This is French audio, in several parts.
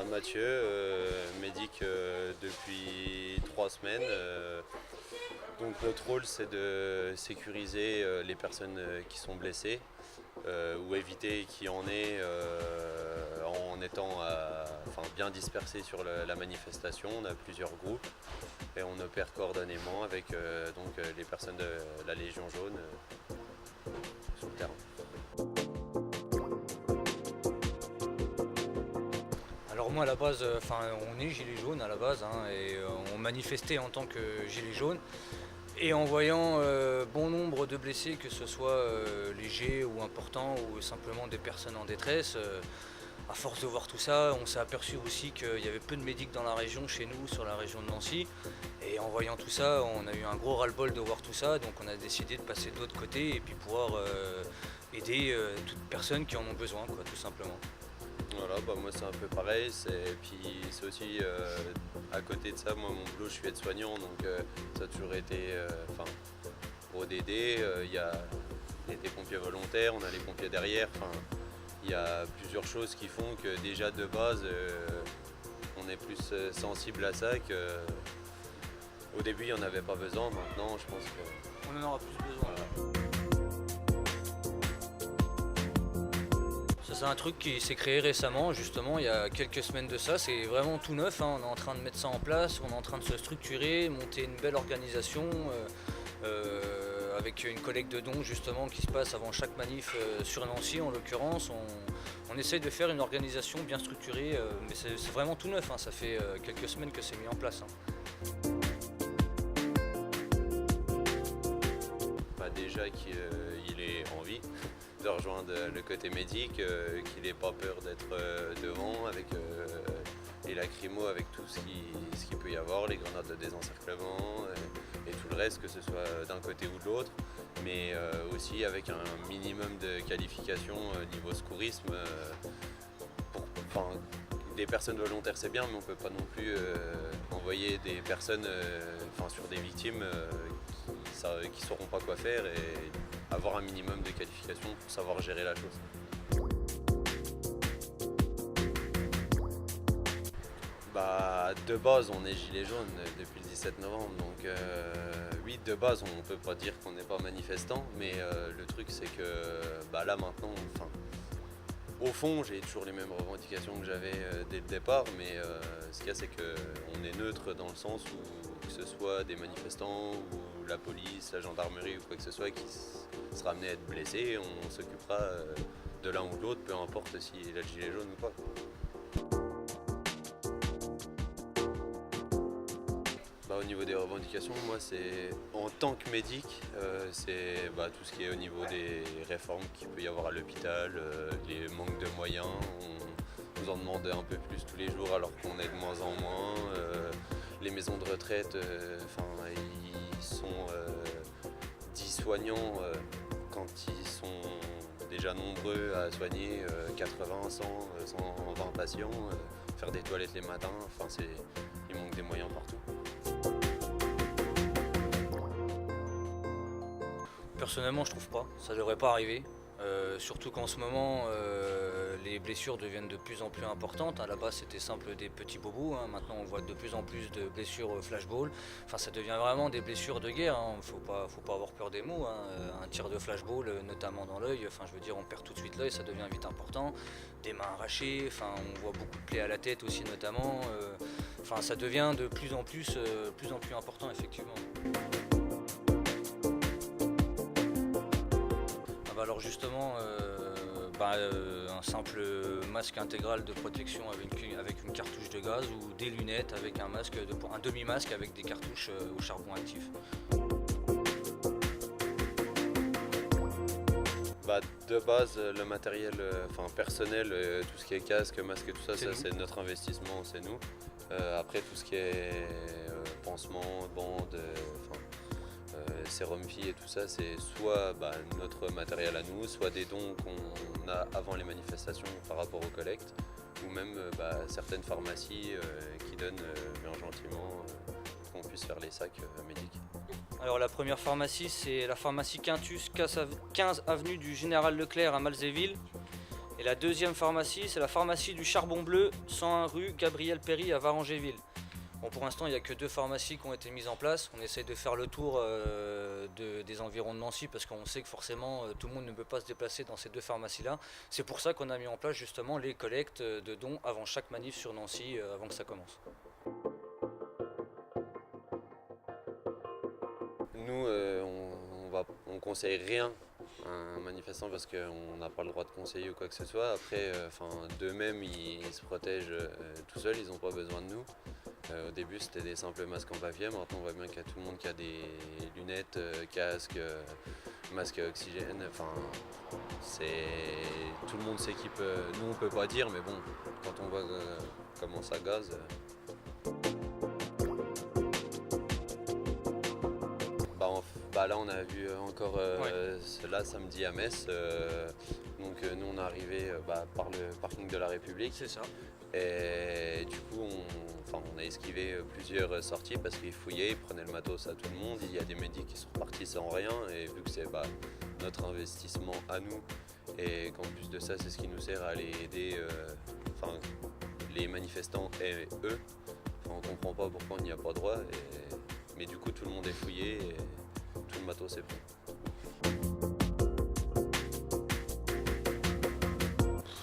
Mathieu, médic depuis 3 semaines. Donc notre rôle c'est de sécuriser les personnes qui sont blessées ou éviter qu'il y en ait en étant bien dispersés sur la manifestation. On a plusieurs groupes et on opère coordonnément avec les personnes de la Légion jaune sur le terrain. Alors moi à la base, on est gilet jaune à la base et on manifestait en tant que gilet jaune. Et en voyant bon nombre de blessés, que ce soit légers ou importants ou simplement des personnes en détresse, à force de voir tout ça, on s'est aperçu aussi qu'il y avait peu de médics dans la région, chez nous, sur la région de Nancy. Et en voyant tout ça, on a eu un gros ras-le-bol de voir tout ça, donc on a décidé de passer de l'autre côté et puis pouvoir aider toutes personnes qui en ont besoin, quoi, tout simplement. Voilà, moi c'est un peu pareil, puis c'est aussi à côté de ça, moi mon boulot je suis aide-soignant, donc ça a toujours été pour d'aider, il y a des pompiers volontaires, on a les pompiers derrière, il y a plusieurs choses qui font que déjà de base on est plus sensible à ça qu'au début il n'y en avait pas besoin, maintenant je pense que... On en aura plus besoin. Voilà. C'est un truc qui s'est créé récemment, justement, il y a quelques semaines de ça. C'est vraiment tout neuf, on est en train de mettre ça en place, on est en train de se structurer, monter une belle organisation avec une collecte de dons justement qui se passe avant chaque manif sur Nancy en l'occurrence. On essaye de faire une organisation bien structurée, mais c'est vraiment tout neuf, ça fait quelques semaines que c'est mis en place. Déjà qu'il ait envie de rejoindre le côté médic, qu'il n'ait pas peur d'être devant avec les lacrymos, avec tout ce qu'il peut y avoir, les grenades de désencerclement et tout le reste, que ce soit d'un côté ou de l'autre, mais aussi avec un minimum de qualification niveau secourisme. Des personnes volontaires c'est bien, mais on ne peut pas non plus envoyer des personnes sur des victimes qui ne sauront pas quoi faire et avoir un minimum de qualification pour savoir gérer la chose. De base on est gilet jaune depuis le 17 novembre, donc oui, de base on ne peut pas dire qu'on n'est pas manifestant, mais le truc c'est que là maintenant, au fond, j'ai toujours les mêmes revendications que j'avais dès le départ, mais ce qu'il y a, c'est qu'on est neutre dans le sens où que ce soit des manifestants ou la police, la gendarmerie ou quoi que ce soit qui sera amené à être blessé, on s'occupera de l'un ou de l'autre, peu importe s'il a le gilet jaune ou pas. Au niveau des revendications, moi c'est en tant que médic, c'est tout ce qui est au niveau des réformes qu'il peut y avoir à l'hôpital, les manques de moyens, on nous en demande un peu plus tous les jours alors qu'on est de moins en moins. Les maisons de retraite, ils sont 10 soignants quand ils sont déjà nombreux à soigner 80, 100, 120 patients, faire des toilettes les matins, il manque des moyens partout. Personnellement, je trouve pas, ça devrait pas arriver. Surtout qu'en ce moment, les blessures deviennent de plus en plus importantes. À la base, c'était simple des petits bobos. Maintenant, on voit de plus en plus de blessures flashball. Ça devient vraiment des blessures de guerre. Faut pas avoir peur des mots. Un tir de flashball, notamment dans l'œil, on perd tout de suite l'œil, ça devient vite important. Des mains arrachées, on voit beaucoup de plaies à la tête aussi, notamment. Ça devient de plus en plus important, effectivement. Alors justement, un simple masque intégral de protection avec une cartouche de gaz ou des lunettes avec un demi-masque avec des cartouches au charbon actif. De base, le matériel personnel, tout ce qui est casque, masque, tout ça, c'est notre investissement, c'est nous. Après tout ce qui est pansement, bande, sérum filles et tout ça, c'est soit notre matériel à nous, soit des dons qu'on a avant les manifestations par rapport aux collectes, ou même certaines pharmacies qui donnent bien gentiment qu'on puisse faire les sacs médicaux. Alors la première pharmacie, c'est la pharmacie Quintus, 15 avenue du Général Leclerc à Malzéville. Et la deuxième pharmacie, c'est la pharmacie du Charbon Bleu, 101 rue Gabriel Péry à Varangéville. Bon, pour l'instant, il n'y a que 2 pharmacies qui ont été mises en place. On essaye de faire le tour des environs de Nancy parce qu'on sait que forcément tout le monde ne peut pas se déplacer dans ces 2 pharmacies-là. C'est pour ça qu'on a mis en place justement les collectes de dons avant chaque manif sur Nancy, avant que ça commence. Nous, on conseille rien à un manifestant parce qu'on n'a pas le droit de conseiller ou quoi que ce soit. Après, d'eux-mêmes, ils se protègent tout seuls, ils n'ont pas besoin de nous. Au début, c'était des simples masques en papier. Maintenant, on voit bien qu'il y a tout le monde qui a des lunettes, casques, masques à oxygène. Tout le monde s'équipe. Nous, on peut pas dire, mais bon, quand on voit comment ça gaze. Là, on a vu encore cela samedi à Metz. Donc, nous, on est arrivé par le parking de la République. C'est ça. Et du coup, on a esquivé plusieurs sorties parce qu'ils fouillaient, ils prenaient le matos à tout le monde. Il y a des médics qui sont repartis sans rien. Et vu que c'est notre investissement à nous, et qu'en plus de ça, c'est ce qui nous sert à aller aider les manifestants et eux, on comprend pas pourquoi on n'y a pas droit. Mais du coup, tout le monde est fouillé. Et tout le matos est pris.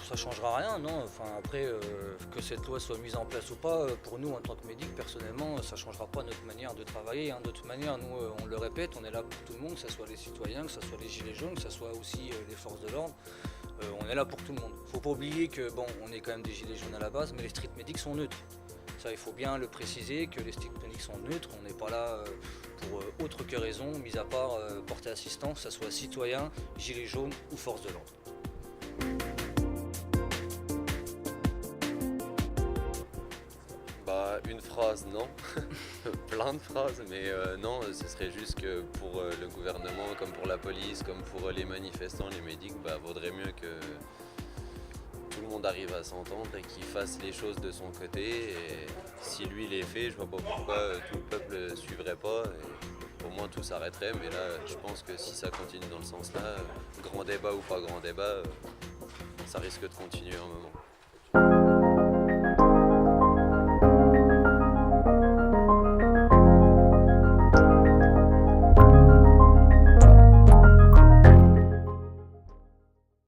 Ça changera rien, non. Après, que cette loi soit mise en place ou pas, pour nous en tant que médic, personnellement, ça changera pas notre manière de travailler. De toute manière, nous, on le répète, on est là pour tout le monde, que ce soit les citoyens, que ce soit les gilets jaunes, que ce soit aussi les forces de l'ordre. On est là pour tout le monde. Faut pas oublier que on est quand même des gilets jaunes à la base, mais les street medics sont neutres. Ça, il faut bien le préciser, que les street medics sont neutres. On n'est pas là pour autre que raison, mis à part porter assistance, que ce soit citoyen, gilets jaunes ou force de l'ordre. Une phrase, non. Plein de phrases, mais non, ce serait juste que pour le gouvernement, comme pour la police, comme pour les manifestants, les médics, vaudrait mieux que tout le monde arrive à s'entendre et qu'il fasse les choses de son côté. Et si lui les fait, je vois pas pourquoi tout le peuple ne suivrait pas. Et au moins tout s'arrêterait, mais là, je pense que si ça continue dans le sens là, grand débat ou pas grand débat, ça risque de continuer un moment.